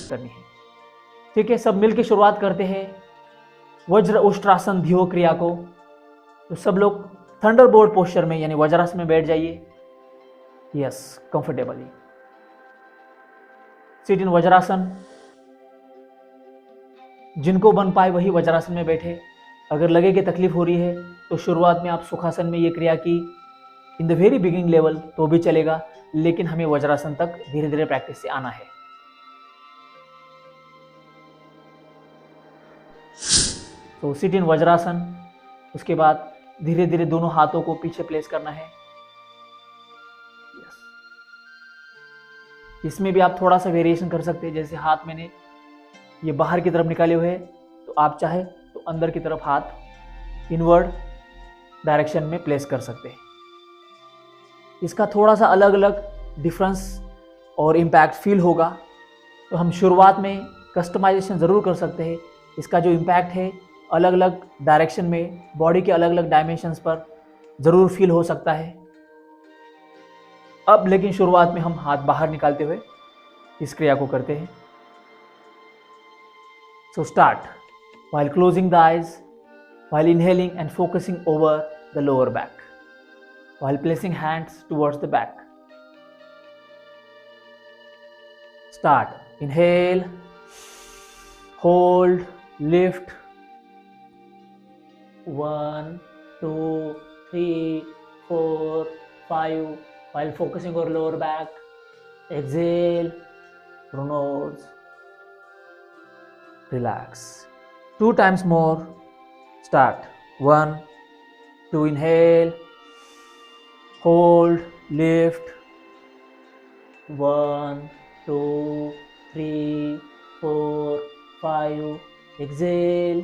करनी है। ठीक है, सब मिलके शुरुआत करते हैं वज्र उष्ट्रासन ध्यो क्रिया को। तो सब लोग थंडरबोल्ट पोस्चर में यानी वज्रासन में बैठ जाइए। Yes, comfortably sit in vajrasana. जिनको बन पाए वही वज्रासन में बैठे। अगर लगे कि तकलीफ हो रही है तो शुरुआत में आप सुखासन में ये क्रिया की in the very beginning level तो भी चलेगा, लेकिन हमें वज्रासन तक धीरे धीरे प्रैक्टिस से आना है। तो सिट इन वज्रासन। उसके बाद धीरे धीरे दोनों हाथों को पीछे प्लेस करना है। यस, इसमें भी आप थोड़ा सा वेरिएशन कर सकते हैं। जैसे हाथ मैंने ये बाहर की तरफ निकाले हुए हैं, तो आप चाहे तो अंदर की तरफ हाथ इनवर्ड डायरेक्शन में प्लेस कर सकते हैं। इसका थोड़ा सा अलग अलग डिफरेंस और इम्पैक्ट फील होगा, तो हम शुरुआत में कस्टमाइजेशन ज़रूर कर सकते हैं। इसका जो इम्पैक्ट है अलग अलग डायरेक्शन में, बॉडी के अलग अलग डायमेंशंस पर ज़रूर फील हो सकता है। अब लेकिन शुरुआत में हम हाथ बाहर निकालते हुए इस क्रिया को करते हैं। So start while closing the eyes, while inhaling and focusing over the lower back, while placing hands towards the back. Start. Inhale, hold, lift. 1, 2, 3, 4, 5. While focusing over lower back, exhale through nose. Relax. 2 times more. Start. 1, 2, inhale, hold, lift. 1, 2, 3, 4, 5. Exhale.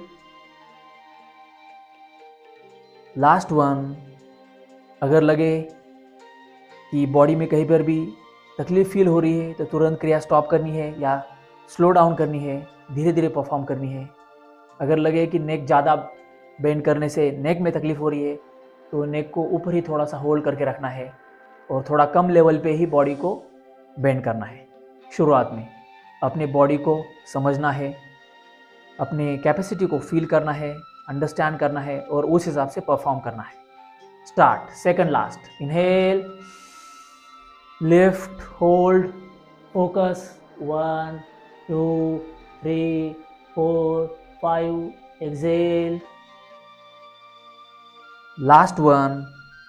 Last one. अगर लगे कि body में कहीं पर भी तकलीफ feel हो रही है तो तुरंत क्रिया स्टॉप करनी है या स्लो डाउन करनी है, धीरे धीरे परफॉर्म करनी है। अगर लगे कि नेक ज़्यादा बेंड करने से नेक में तकलीफ हो रही है तो नेक को ऊपर ही थोड़ा सा होल्ड करके रखना है और थोड़ा कम लेवल पे ही बॉडी को बेंड करना है। शुरुआत में अपने बॉडी को समझना है, अपने कैपेसिटी को फील करना है, अंडरस्टैंड करना है और उस हिसाब से परफॉर्म करना है। Start. Second last. Inhale, lift, hold, focus. 1, 2, 3, 4, 5. Exhale. Last one.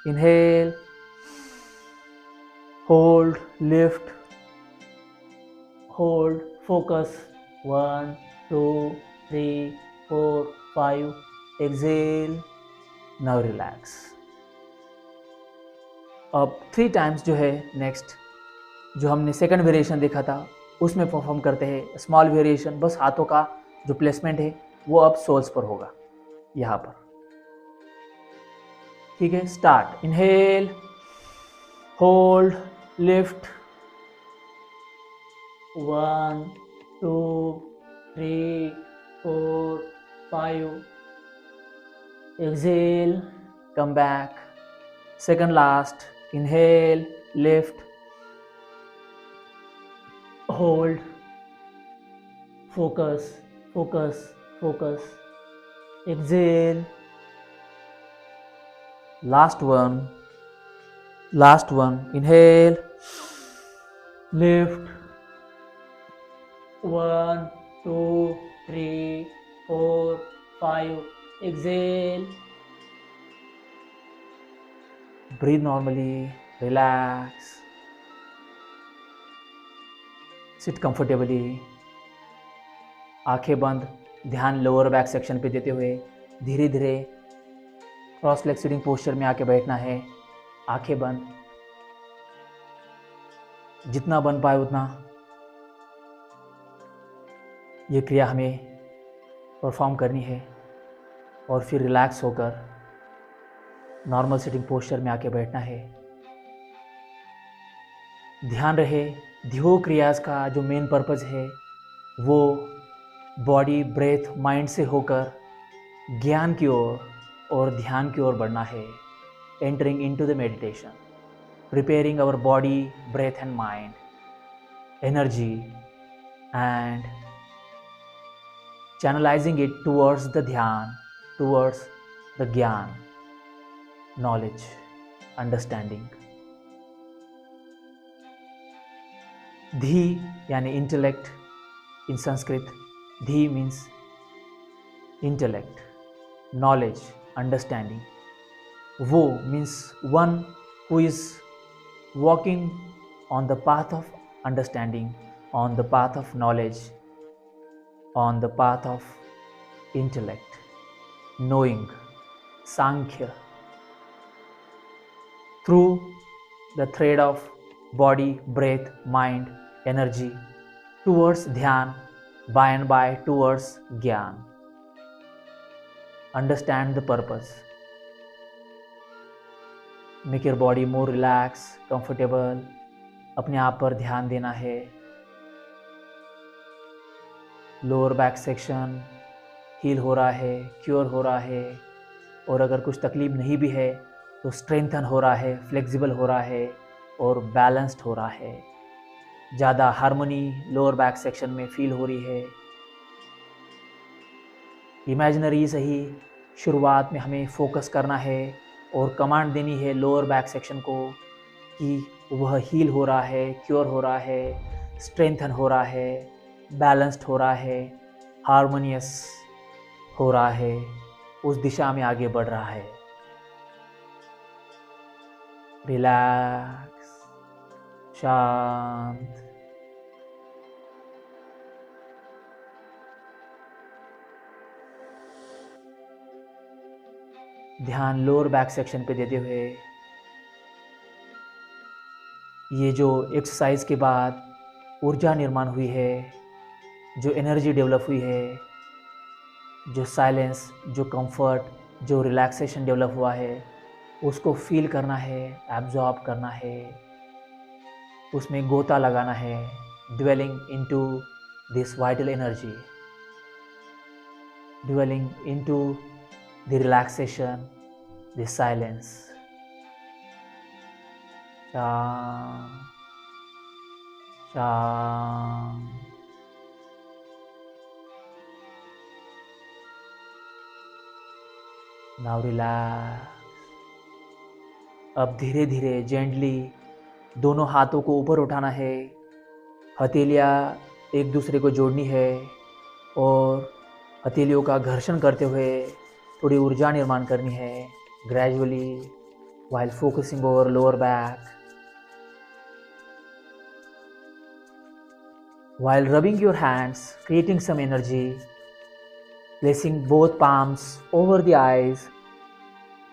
Inhale, hold, lift, hold, focus. 1, 2, 3, 4, 5. Exhale. Now relax. अब 3 टाइम्स जो है नेक्स्ट जो हमने सेकंड वेरिएशन देखा था उसमें परफॉर्म करते हैं स्मॉल वेरिएशन। बस हाथों का जो प्लेसमेंट है वो अब सोल्स पर होगा, यहाँ पर। ठीक है, start. Inhale, hold, lift. 1, 2, 3, 4, 5. Exhale, come back. Second last. Inhale, lift, hold, focus, focus, focus. Exhale. Last one. Last one. Inhale, lift. 1, 2, 3, 4, 5. Exhale. Breathe normally. Relax. Sit comfortably. आंखें बंद, ध्यान लोअर बैक सेक्शन पे देते हुए धीरे धीरे cross leg sitting posture में आके बैठना है। आंखें बंद, जितना बन पाए उतना ये क्रिया हमें परफॉर्म करनी है और फिर रिलैक्स होकर नॉर्मल सिटिंग पोस्चर में आके बैठना है। ध्यान रहे ध्यो क्रियाज का जो मेन पर्पज़ है वो बॉडी, ब्रेथ, माइंड से होकर ज्ञान की ओर और ध्यान की ओर बढ़ना है। Entering into the meditation, preparing our body, breath and mind, energy and channelizing it towards the dhyan, towards the gyan, knowledge, understanding. Dhi yani intellect in Sanskrit. Dhi means intellect, knowledge, understanding. Wo means one who is walking on the path of understanding, on the path of knowledge, on the path of intellect, knowing, Sankhya. Through the thread of body, breath, mind, energy, towards dhyan, by and by towards gyan. Understand the purpose. Make your body more relaxed, comfortable. अपने आप पर ध्यान देना है. Lower back section heal हो रहा है, cure हो रहा है, और अगर कुछ तकलीफ नहीं भी है तो स्ट्रेंथन हो रहा है, फ्लेक्सिबल हो रहा है और बैलेंस्ड हो रहा है. ज़्यादा हार्मनी लोअर बैक सेक्शन में फील हो रही है. इमेजिनरी सही शुरुआत में हमें फोकस करना है और कमांड देनी है लोअर बैक सेक्शन को कि वह हील हो रहा है, क्योर हो रहा है, स्ट्रेंथन हो रहा है, बैलेंस्ड हो रहा है, हार्मोनियस हो रहा है, उस दिशा में आगे बढ़ रहा है. रिलैक्स, शांत. ध्यान लोअर बैक सेक्शन पे देते हुए ये जो एक्सरसाइज के बाद ऊर्जा निर्माण हुई है, जो एनर्जी डेवलप हुई है, जो साइलेंस, जो कंफर्ट, जो रिलैक्सेशन डेवलप हुआ है, उसको फील करना है, एब्जॉर्ब करना है, उसमें गोता लगाना है. Dwelling into this vital energy, dwelling into the relaxation, the silence. Shant, shant. Now relax. अब धीरे धीरे जेंटली दोनों हाथों को ऊपर उठाना है. हथेलियाँ एक दूसरे को जोड़नी है और हथेलियों का घर्षण करते हुए थोड़ी ऊर्जा निर्माण करनी है. Gradually while focusing over lower back, while rubbing your hands, creating some energy, placing both palms over the eyes,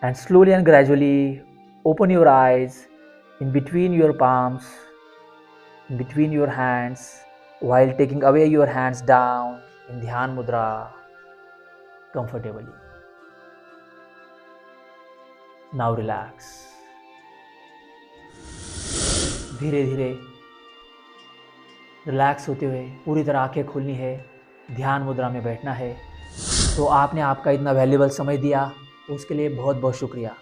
and slowly and gradually open your eyes in between your palms, in between your hands, while taking away your hands down in Dhyan Mudra comfortably. Now relax. धीरे धीरे relax होते हुए पूरी तरह आंखें खोलनी है, ध्यान मुद्रा में बैठना है. तो आपने आपका इतना वैल्यूएबल समय दिया, उसके लिए बहुत बहुत शुक्रिया.